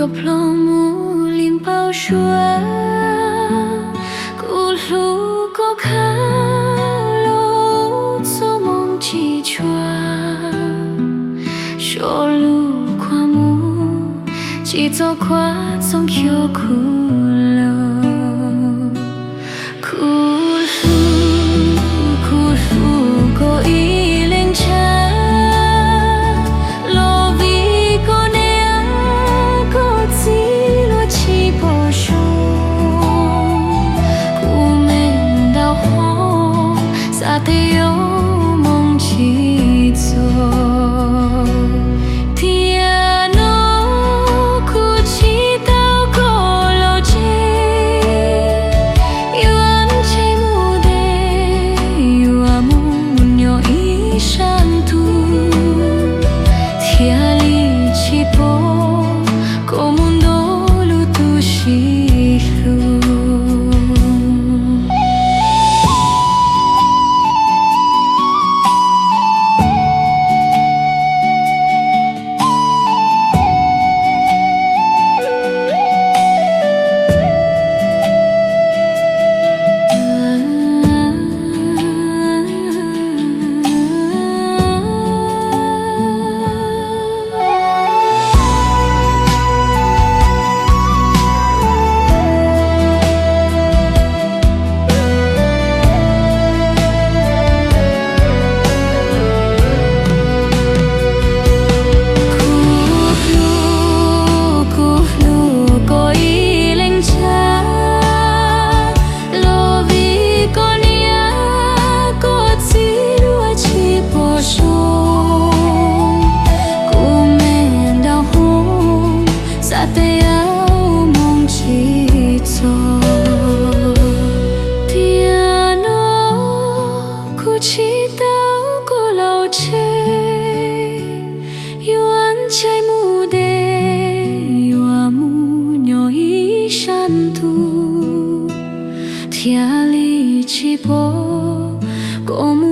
有朋母林宝说，古路过卡路做梦几圈，说路跨木几座跨总有苦了。 得有梦去做，天诺哭泣到过老街，有安切木的，有阿木牛一山土，天里起波，过木多路都西路。 得有梦去做，天诺哭泣到过老街，有安切木的，有阿木牛一山土，天里起波，过。